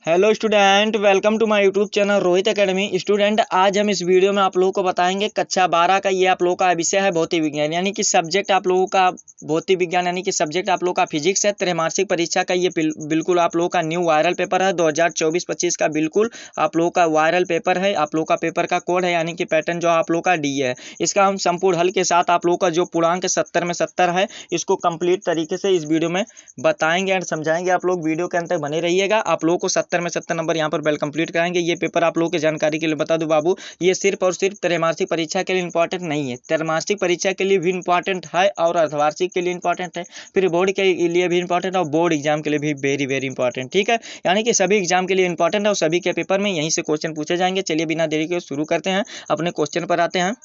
Hello student, welcome to my YouTube channel Rohit academy. Student, आज हम इस वीडियो में आप लोगों को बताएंगे कक्षा 12 का ये आप लोगों का विषय है भौतिक विज्ञान, यानी कि सब्जेक्ट आप लोगों का भौतिक विज्ञान, यानी कि सब्जेक्ट आप लोगों का फिजिक्स है। त्रैमासिक परीक्षा का ये बिल्कुल आप लोगों का न्यू वायरल पेपर है 2024-25 का। बिल्कुल आप लोगों का वायरल पेपर है। आप लोगों का पेपर का कोड है, यानी कि पैटर्न जो आप लोगों का डी है। इसका हम संपूर्ण हल के साथ आप लोगों का जो पूर्णांक 70 में 70 है, इसको कंप्लीट तरीके से इस वीडियो में बताएंगे एंड समझाएंगे। आप लोग वीडियो के अंत तक बने रहिएगा। आप लोगों को 70 में 70 नंबर यहाँ पर वेल कंप्लीट कराएंगे। ये पेपर आप लोगों की जानकारी के लिए बता दूं बाबू, ये सिर्फ और सिर्फ त्रैमासिक परीक्षा के लिए इंपॉर्टेंट नहीं है। त्रैमासिक परीक्षा के लिए भी इंपॉर्टेंट है और अर्धवार्षिक के लिए इंपॉर्टेंट है, फिर बोर्ड के लिए भी इंपॉर्टेंट और बोर्ड एग्जाम के लिए भी वेरी वेरी इंपॉर्टेंट। ठीक है, यानी कि सभी एग्जाम के लिए इंपॉर्टेंट है और सभी के पेपर में यहीं से क्वेश्चन पूछे जाएंगे। चलिए बिना देरी के शुरू करते हैं, अपने क्वेश्चन पर आते हैं।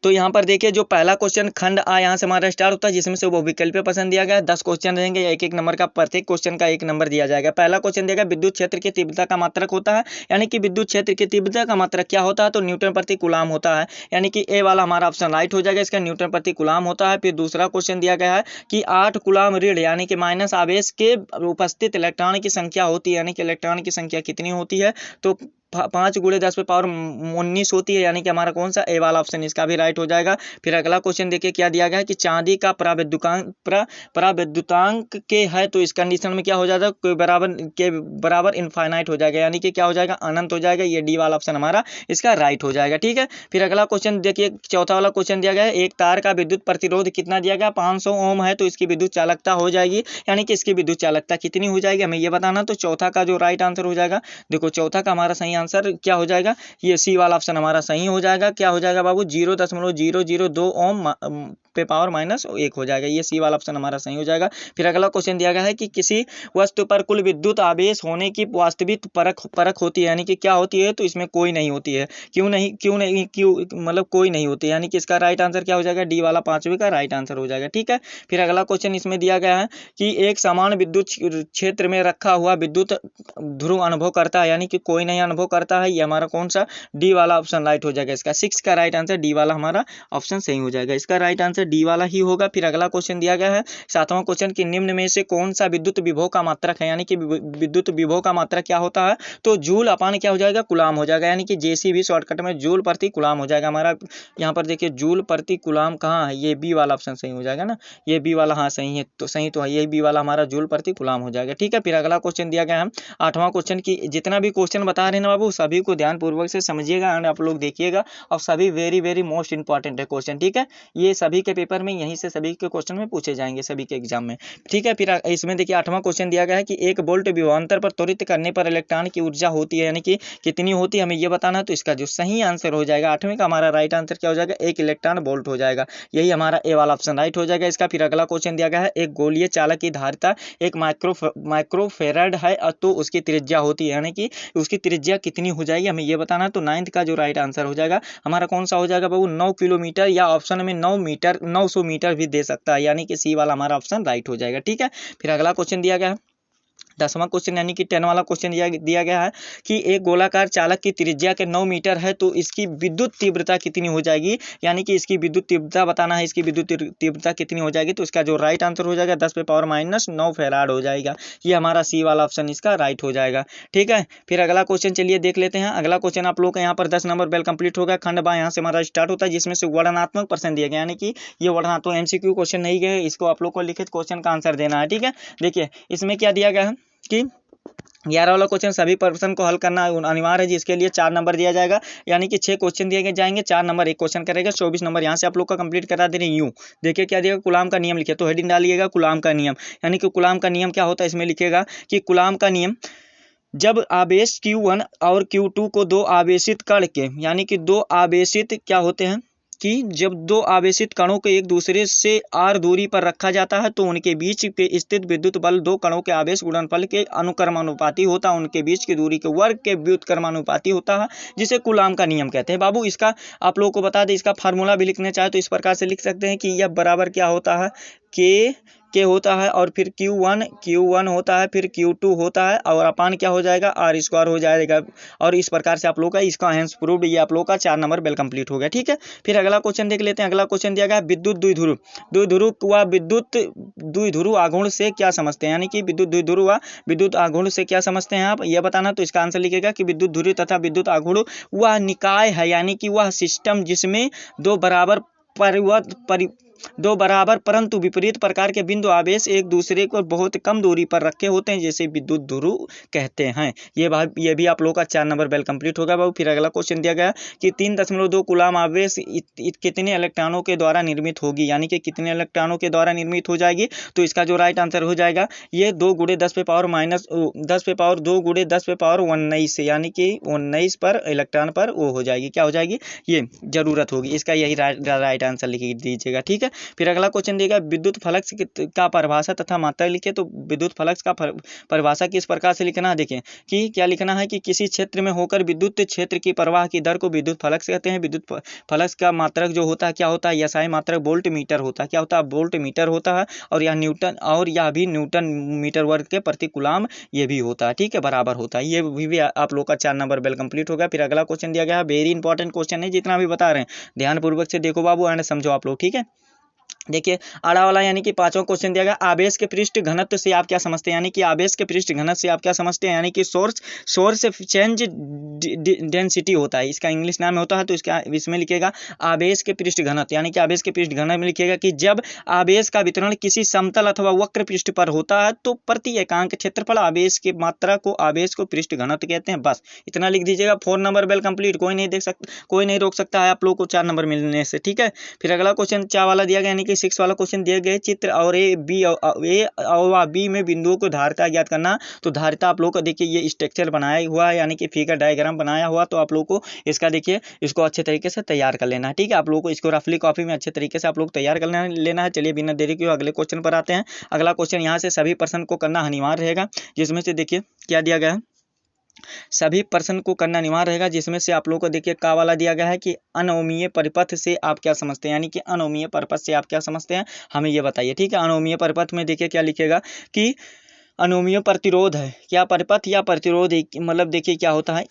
तो यहाँ पर देखिए, जो पहला क्वेश्चन खंड आ यहाँ से हमारा स्टार्ट होता है, जिसमें से वो विकल्प पसंद दिया गया है। 10 क्वेश्चन रहेंगे, एक एक नंबर का, प्रत्येक क्वेश्चन का 1 नंबर दिया जाएगा। पहला क्वेश्चन दिया गया, विद्युत क्षेत्र की तीव्रता का मात्रक होता है। यानी कि विद्युत क्षेत्र की तीव्रता का मात्रक क्या होता है, तो न्यूटन प्रति कूलाम होता है। यानी कि ए वाला हमारा ऑप्शन राइट हो जाएगा, इसका न्यूटन प्रति कूलाम होता है। फिर दूसरा क्वेश्चन दिया गया है कि 8 कूलाम ऋण यानी कि माइनस आवेश के उपस्थित इलेक्ट्रॉन की संख्या होती है, यानी कि इलेक्ट्रॉन की संख्या कितनी होती है, तो 5 × 10⁻19 होती है। यानी कि हमारा कौन सा ए वाला ऑप्शन, इसका भी राइट हो जाएगा। फिर अगला क्वेश्चन देखिए क्या दिया गया है कि चांदी का परावैद्युतांक के है, तो इस कंडीशन में क्या हो जाएगा, कोई बराबर इनफाइनाइट हो जाएगा, यानी कि क्या हो जाएगा, अनंत हो जाएगा। ये डी वाला ऑप्शन हमारा इसका राइट हो जाएगा। ठीक है, फिर अगला क्वेश्चन देखिए, चौथा वाला क्वेश्चन दिया गया है, एक तार का विद्युत प्रतिरोध कितना दिया गया, 500 ओम है, तो इसकी विद्युत चालकता हो जाएगी, यानी कि इसकी विद्युत चालकता कितनी हो जाएगी, हमें ये बताना। तो चौथा का जो राइट आंसर हो जाएगा, देखो चौथा का हमारा सही आंसर क्या हो जाएगा, ये सी वाला ऑप्शन हमारा सही हो जाएगा। क्या हो जाएगा बाबू, 0.002 ओम पे पावर -1 हो जाएगा। ये सी वाला ऑप्शन हमारा सही हो जाएगा। फिर अगला क्वेश्चन दिया गया है कि किसी वस्तु पर कुल विद्युत आवेश होने की वास्तविक परख होती है, यानी कि क्या होती है, तो इसमें कोई नहीं होती है। क्यों मतलब कोई नहीं होती, यानी कि इसका राइट आंसर क्या हो जाएगा, डी वाला 5वें का राइट आंसर हो जाएगा। ठीक है, फिर अगला क्वेश्चन इसमें दिया गया है कि एक समान विद्युत क्षेत्र में रखा हुआ विद्युत ध्रुव अनुभव करता है, यानी कि कोई नहीं अनुभव करता है। ये हमारा कौन सा, डी वाला ऑप्शन राइट हो जाएगा। इसका 6 का राइट आंसर डी वाला हमारा ऑप्शन सही हो जाएगा, इसका राइट आंसर डी वाला ही होगा। फिर अगला क्वेश्चन दिया गया है 7वां क्वेश्चन कि निम्न में से कौन सा विद्युत विभव का मात्रक है, यानी कि विद्युत विभव का मात्रक क्या होता है, तो जूल अपान क्या हो जाएगा, कूलाम हो जाएगा, यानी कि जेसी भी शॉर्टकट में जूल प्रति कूलाम हो जाएगा हमारा। यहाँ पर देखिए जूल प्रति कूलाम कहाँ है, ये बी वाला ऑप्शन सही हो जाएगा ना, ये बी वाला, हाँ सही है, तो सही तो है, ये बी वाला हमारा जूल प्रति कूलाम हो जाएगा। ठीक है, फिर अगला क्वेश्चन दिया गया है 8वां क्वेश्चन की, जितना भी क्वेश्चन बता रहे हैं ना बाबू, सभी को ध्यानपूर्वक से समझिएगा एंड आप लोग देखिएगा, और सभी वेरी वेरी मोस्ट इंपॉर्टेंट है क्वेश्चन। ठीक है, ये सभी के पेपर में यहीं से सभी के क्वेश्चन में पूछे जाएंगे, सभी के एग्जाम में। ठीक है, फिर इसमें देखिए 8वां क्वेश्चन दिया गया है कि 1 वोल्ट विभवांतर पर त्वरित करने पर इलेक्ट्रॉन की ऊर्जा होती है, यानी कि कितनी होती है, हमें ये बताना है। तो इसका जो सही आंसर हो जाएगा 8वें का हमारा राइट आंसर क्या हो जाएगा, 1 इलेक्ट्रॉन वोल्ट हो जाएगा, यही हमारा ए वाला ऑप्शन राइट हो जाएगा इसका। फिर अगला क्वेश्चन दिया गया है, एक गोलीय चालक की धारिता 1 माइक्रोफेराड है, तो उसकी त्रिज्या होती है, यानी कि उसकी त्रिज्या कितनी हो जाएगी, हमें ये बताना। तो 9th का जो राइट आंसर हो जाएगा हमारा कौन सा हो जाएगा बाबू, 9 किलोमीटर, या ऑप्शन में 900 मीटर भी दे सकता है, यानी कि सी वाला हमारा ऑप्शन राइट हो जाएगा। ठीक है, फिर अगला क्वेश्चन दिया गया है 10वां क्वेश्चन, यानी कि 10 वाला क्वेश्चन दिया गया है कि एक गोलाकार चालक की त्रिज्या के 9 मीटर है, तो इसकी विद्युत तीव्रता कितनी हो जाएगी, यानी कि इसकी विद्युत तीव्रता बताना है, इसकी विद्युत तीव्रता कितनी हो जाएगी। तो इसका जो राइट आंसर हो जाएगा 10⁻⁻9 फैराड हो जाएगा, ये हमारा सी वाला ऑप्शन इसका राइट हो जाएगा। ठीक है, फिर अगला क्वेश्चन चलिए देख लेते हैं। अगला क्वेश्चन आप लोग का यहाँ पर 10 नंबर बेल कंप्लीट होगा। खंड बा यहाँ से हमारा स्टार्ट होता है, जिसमें से वर्णनात्मक प्रश्न दिए गए, यानी कि ये वर्णनात्मक MCQ क्वेश्चन नहीं गए, इसको आप लोग को लिखित क्वेश्चन का आंसर देना है। ठीक है, देखिए इसमें क्या दिया गया है कि 11 वाला क्वेश्चन सभी प्रश्न को हल करना अनिवार्य है, जिसके लिए 4 नंबर दिया जाएगा, यानी कि 6 क्वेश्चन दिए जाएंगे, 4 नंबर एक क्वेश्चन करेगा, 24 नंबर यहाँ से आप लोग का कंप्लीट करा दे रहे हैं। यूँ देखिए क्या दिएगा, कूलाम का नियम लिखिए, तो हेडिंग डालिएगा कूलाम का नियम, यानी कि कूलाम का नियम क्या होता है, इसमें लिखिएगा कि कूलाम का नियम, जब आवेश Q1 और Q2 को 2 आवेशित कण के, यानी कि 2 आवेशित क्या होते हैं कि जब 2 आवेशित कणों को एक दूसरे से r दूरी पर रखा जाता है, तो उनके बीच के स्थित विद्युत बल 2 कणों के आवेश गुणनफल के अनुक्रमानुपाती होता है, उनके बीच की दूरी के वर्ग के व्युत्क्रमानुपाती होता है, जिसे कूलाम का नियम कहते हैं। बाबू इसका आप लोगों को बता दें, इसका फार्मूला भी लिखना चाहे तो इस प्रकार से लिख सकते हैं कि यह बराबर क्या होता है, K के होता है, और फिर Q1 होता है, फिर Q2 होता है, और अपान क्या हो जाएगा, R स्क्वायर हो जाएगा। और इस प्रकार से आप लोग का इसका हेंस प्रूव्ड, ये आप लोग का 4 नंबर वेल कंप्लीट हो गया। ठीक है, फिर अगला क्वेश्चन देख लेते हैं। अगला क्वेश्चन दिया गया है विद्युत द्विध्रुव। द्विध्रुव व विद्युत द्विध्रुव आघूर्ण से क्या समझते हैं, यानी कि विद्युत द्विध्रुव व विद्युत आघूर्ण से क्या समझते हैं आप, ये बताना। तो इसका आंसर लिखेगा कि विद्युत ध्रुव तथा विद्युत आघूर्ण वह निकाय है, यानी कि वह सिस्टम जिसमें दो बराबर परंतु विपरीत प्रकार के बिंदु आवेश एक दूसरे को बहुत कम दूरी पर रखे होते हैं, जैसे विद्युत ध्रुव कहते हैं। ये भी आप लोगों का 4 नंबर वेल कंप्लीट होगा बाबू। फिर अगला क्वेश्चन दिया गया कि 3.2 कूलाम आवेश कितने इलेक्ट्रॉनों के द्वारा निर्मित होगी, यानी कि कितने इलेक्ट्रॉनों के द्वारा निर्मित हो जाएगी। तो इसका जो राइट आंसर हो जाएगा ये 2 × 10⁻⁻19 से, यानी कि 19 पर इलेक्ट्रॉन पर वो हो जाएगी, क्या हो जाएगी, ये जरूरत होगी। इसका यही राइट आंसर लिख दीजिएगा। ठीक है, फिर अगला क्वेश्चन देगा विद्युत फ्लक्स का परिभाषा तथा मात्रा लिखिए। तो विद्युत फ्लक्स का परिभाषा किस प्रकार से लिखना है, देखें कि क्या लिखना है कि किसी क्षेत्र में होकर विद्युत क्षेत्र की प्रवाह की दर को विद्युत फ्लक्स कहते हैं। विद्युत फ्लक्स का मात्रक जो होता है क्या होता है, एसआई मात्रक वोल्ट मीटर होता है, क्या होता है, वोल्ट मीटर होता है। और यह न्यूटन मीटर वर्ग के प्रति कूलाम ये भी होता है। ठीक है, बराबर होता है। ये भी आप लोग का 4 नंबर वेल कंप्लीट होगा। फिर अगला क्वेश्चन दिया गया है, वेरी इंपॉर्टेंट क्वेश्चन है, जितना भी बता रहे हैं ध्यानपूर्वक से देखो बाबू एंड समझो आप लोग। ठीक है, देखिए आड़ा वाला, यानी कि 5वां क्वेश्चन दिया गया आवेश के पृष्ठ घनत्व से आप क्या समझते हैं, यानी कि आवेश के पृष्ठ घनत्व से आप क्या समझते हैं, यानी कि सोर्स चेंज डेंसिटी होता है, इसका इंग्लिश नाम होता है। तो इसमें लिखेगा आवेश के पृष्ठ घनत्व, यानी कि आवेश के पृष्ठ घनत्व में लिखेगा कि जब आवेश का वितरण किसी समतल अथवा वक्र पृष्ठ पर होता है तो प्रति एकांक क्षेत्रफल आवेश की मात्रा को आवेश को पृष्ठ घनत्व कहते हैं। बस इतना लिख दीजिएगा, 4 नंबर वेल कंप्लीट। कोई नहीं रोक सकता है आप लोग को 4 नंबर मिलने से। ठीक है, फिर अगला क्वेश्चन 4 वाला दिया गया, यानी कि 6 वाला क्वेश्चन दिए गए चित्र और ए और बी में बिंदुओं को धारिता ज्ञात करना। तो धारिता आप लोग को देखिए ये स्ट्रक्चर बनाया हुआ है, यानी कि फिगर डायग्राम बनाया हुआ। तो आप लोग को इसका देखिए इसको अच्छे तरीके से तैयार कर लेना है। ठीक है, आप लोग को इसको रफली कॉपी में अच्छे तरीके से आप लोग तैयार कर लेना है। चलिए बिना देरी के अगले क्वेश्चन पर आते हैं। अगला क्वेश्चन यहाँ से सभी प्रश्न को करना अनिवार्य रहेगा, जिसमें से देखिए क्या दिया गया है, सभी प्रश्न को करना अनिवार्य रहेगा, जिसमें से आप लोगों को देखिए का वाला दिया गया है कि अनोमीय परिपथ से आप क्या समझते हैं, यानी कि अनोमीय परिपथ से आप क्या समझते हैं, हमें ये बताइए। ठीक है, अनोमीय परिपथ में देखिए क्या लिखेगा कि अनोमीय प्रतिरोध है, क्या परिपथ या प्रतिरोध, मतलब देखिए क्या होता है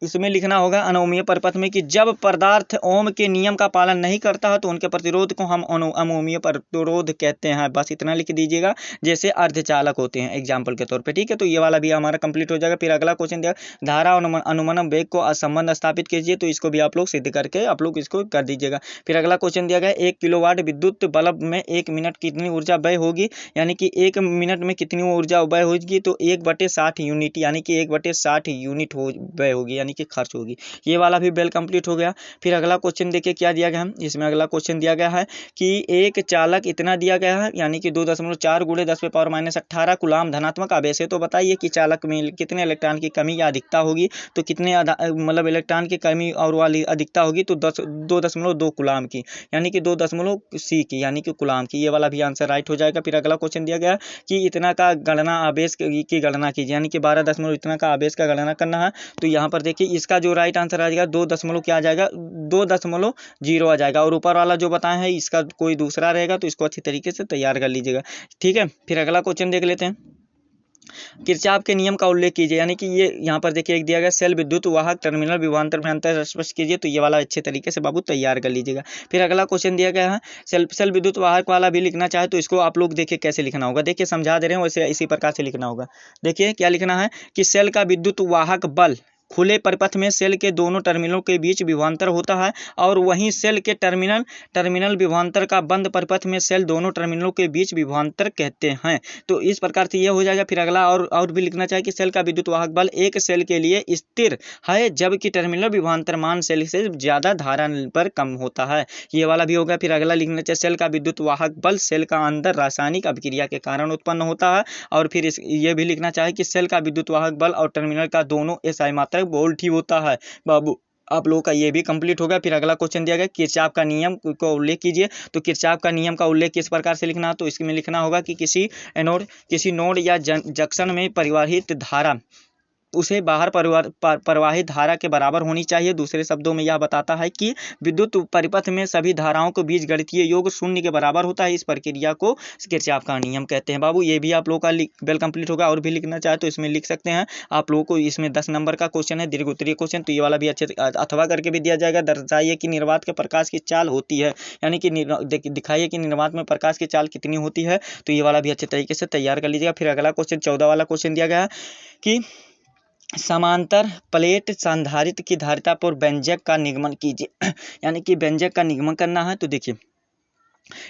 इसमें लिखना होगा अनोमीय परिपथ में कि जब पदार्थ ओम के नियम का पालन नहीं करता है तो उनके प्रतिरोध को हम अनोमीय प्रतिरोध कहते हैं। बस इतना लिख दीजिएगा, जैसे अर्धचालक होते हैं एग्जाम्पल के तौर पे। ठीक है, तो ये वाला भी हमारा कंप्लीट हो जाएगा। फिर अगला क्वेश्चन दिया धारा और अनुमनम वेग को संबंध स्थापित कीजिए। तो इसको भी आप लोग सिद्ध करके आप लोग इसको कर दीजिएगा। फिर अगला क्वेश्चन दिया गया 1 किलोवाट विद्युत बल्ब में 1 मिनट कितनी ऊर्जा व्यय होगी, यानी कि 1 मिनट में कितनी ऊर्जा व्यय होगी। तो 1/60 यूनिट, यानी कि 1/60 यूनिट व्यय होगी, यानी कि खर्च होगी। ये वाला भी बेल कंप्लीट हो गया। फिर अगला क्वेश्चन देखिए क्या दिया गया है, इसमें अगला क्वेश्चन दिया गया है कि एक चालक इतना दिया गया है, यानी कि 2.4 × 10⁻−18 कूलाम धनात्मक आवेश है। तो बताइए कि चालक में कितने इलेक्ट्रॉन की कमी या अधिकता होगी। तो कितने मतलब इलेक्ट्रॉन की कमी और वाली अधिकता होगी, तो 2.2 कूलाम की, यानी कि 2.c की, यानी कि कूलाम की। ये वाला भी आंसर राइट हो जाएगा। फिर अगला क्वेश्चन दिया गया कि इतना का गणना आवेश की गणना कीजिए, यानी कि 12 इतना का आवेश का गणना करना है। तो यहाँ पर देखिए इसका जो राइट आंसर आ जाएगा 2 क्या आ जाएगा, 2.0 आ जाएगा। और ऊपर वाला जो बताया है इसका कोई दूसरा रहेगा, तो इसको अच्छी तरीके से तैयार कर लीजिएगा। ठीक है, फिर अगला क्वेश्चन देख लेते हैं। किरचॉफ के नियम का उल्लेख कीजिए, यानी कि ये यहाँ पर देखिए एक दिया गया सेल विद्युत वाहक टर्मिनल विभवांतर में अंतर स्पष्ट कीजिए। तो ये वाला अच्छे तरीके से बाबू तैयार कर लीजिएगा। फिर अगला क्वेश्चन दिया गया है सेल विद्युत वाहक वाला भी लिखना चाहे तो इसको आप लोग देखिए कैसे लिखना होगा। देखिए समझा दे रहे हैं, वैसे इसी प्रकार से लिखना होगा। देखिए क्या लिखना है कि सेल का विद्युत वाहक बल खुले परिपथ में सेल के दोनों टर्मिनलों के बीच विभवांतर होता है, और वहीं सेल के टर्मिनल विभवांतर का बंद परिपथ में सेल दोनों टर्मिनलों के बीच विभवांतर कहते हैं। तो इस प्रकार से ये हो जाएगा। फिर अगला और भी लिखना चाहिए कि सेल का विद्युत वाहक बल एक सेल के लिए स्थिर है, जबकि टर्मिनल विभवांतर मान सेल से ज्यादा धारा पर कम होता है। ये वाला भी होगा। फिर अगला लिखना चाहिए सेल का विद्युत वाहक बल सेल का अंदर रासायनिक अभिक्रिया के कारण उत्पन्न होता है। और फिर ये भी लिखना चाहिए कि सेल का विद्युत वाहक बल और टर्मिनल का दोनों एसआई मात्रक वोल्ट ही होता है। बाबू आप लोगों का ये भी कंप्लीट होगा। फिर अगला क्वेश्चन दिया गया किरचॉफ का नियम को उल्लेख कीजिए। तो किरचॉफ का नियम का उल्लेख किस प्रकार से लिखना है, तो इसमें लिखना होगा कि किसी नोड या जंक्शन में परिवाहित धारा उसे बाहर प्रवाहित धारा के बराबर होनी चाहिए। दूसरे शब्दों में यह बताता है कि विद्युत परिपथ में सभी धाराओं के बीच गणितीय योग शून्य के बराबर होता है। इस प्रक्रिया को किरचॉफ का नियम कहते हैं। बाबू ये भी आप लोगों का वेल कंप्लीट होगा। और भी लिखना चाहे तो इसमें लिख सकते हैं आप लोगों को। इसमें 10 नंबर का क्वेश्चन है, दीर्घ उत्तरीय क्वेश्चन, तो ये वाला भी अच्छे अथवा करके भी दिया जाएगा। दर्शाइए कि निर्वात के प्रकाश की चाल होती है, यानी कि दिखाइए कि निर्वात में प्रकाश की चाल कितनी होती है, तो ये वाला भी अच्छे तरीके से तैयार कर लीजिएगा। फिर अगला क्वेश्चन 14 वाला क्वेश्चन दिया गया है कि समांतर प्लेट संधारित्र की धारिता पर व्यंजक का निगमन कीजिए। यानी कि व्यंजक का निगमन करना है। तो देखिए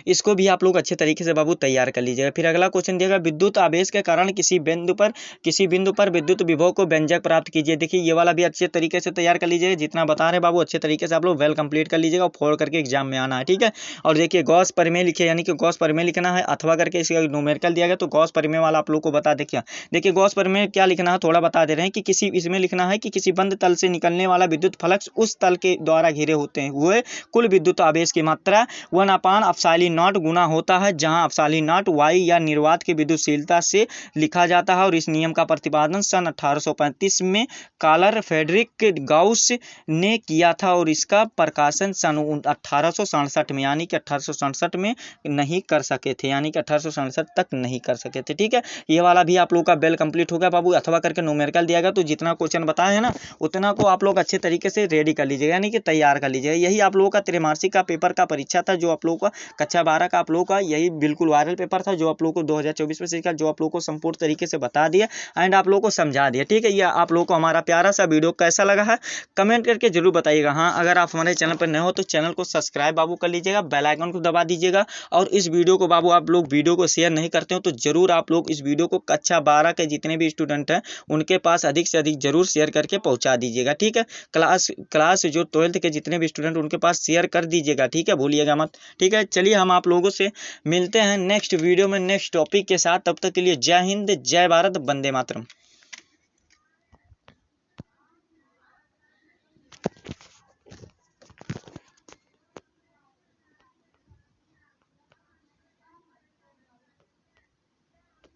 इसको भी आप लोग अच्छे तरीके से बाबू तैयार कर लीजिएगा। फिर अगला क्वेश्चन दिएगा विद्युत आवेश के कारण किसी बिंदु पर विद्युत विभव को व्यंजक प्राप्त कीजिए। देखिए ये वाला भी अच्छे तरीके से तैयार कर लीजिएगा। जितना बता रहे बाबू अच्छे तरीके से आप लोग वेल कंप्लीट कर लीजिएगा और फोड़ करके एग्जाम में आना है, ठीक है। और देखिए गॉस प्रमेय लिखिए, यानी कि गॉस प्रमेय लिखना है अथवा करके इसका न्यूमेरिकल दिया गया, तो गॉस प्रमेय वाला आप लोग को बता देखिए गॉस प्रमेय क्या लिखना है थोड़ा बता दे रहे हैं कि किसी इसमें लिखना है कि किसी बंद तल से निकलने वाला विद्युत फ्लक्स उस तल के द्वारा घिरे होते हैं हुए कुल विद्युत आवेश की मात्रा 1/ε0 गुना होता है, जहां ε0 वायु या निर्वात की विद्युतशीलता से लिखा जाता है। और इस नियम का प्रतिपादन सन 1835 में कार्ल फ्रेडरिक गाउस ने किया था और इसका प्रकाशन सन 1867 में, यानी कि 1867 में नहीं कर सके थे, यानी कि 1867 तक नहीं कर सके थे, ठीक है। ये वाला भी आप लोग का बेल कंप्लीट हो गया बाबू। अथवा करके न्यूमेरिकल दिया गया, तो जितना क्वेश्चन बताए हैं ना उतना को आप लोग अच्छे तरीके से रेडी कर लीजिएगा, यानी कि तैयार कर लीजिएगा। यही आप लोगों का त्रैमासिक का पेपर का परीक्षा था, जो आप लोगों का कक्षा 12 का आप लोगों का यही बिल्कुल वायरल पेपर था, जो आप लोगों को 2024 में सीखा, जो आप लोगों को संपूर्ण तरीके से बता दिया एंड आप लोगों को समझा दिया, ठीक है। ये आप लोगों को हमारा प्यारा सा वीडियो कैसा लगा है कमेंट करके जरूर बताइएगा। हाँ, अगर आप हमारे चैनल पर नए हो तो चैनल को सब्सक्राइब बाबू कर लीजिएगा, बेल आइकन को दबा दीजिएगा। और इस वीडियो को बाबू आप लोग वीडियो को शेयर नहीं करते हो तो जरूर आप लोग इस वीडियो को कक्षा 12 के जितने भी स्टूडेंट हैं उनके पास अधिक से अधिक जरूर शेयर करके पहुंचा दीजिएगा, ठीक है। क्लास जो 12th के जितने भी स्टूडेंट उनके पास शेयर कर दीजिएगा, ठीक है, भूलिएगा मत, ठीक है। चलिए हम आप लोगों से मिलते हैं नेक्स्ट वीडियो में नेक्स्ट टॉपिक के साथ। तब तक के लिए जय हिंद, जय भारत, वंदे मातरम।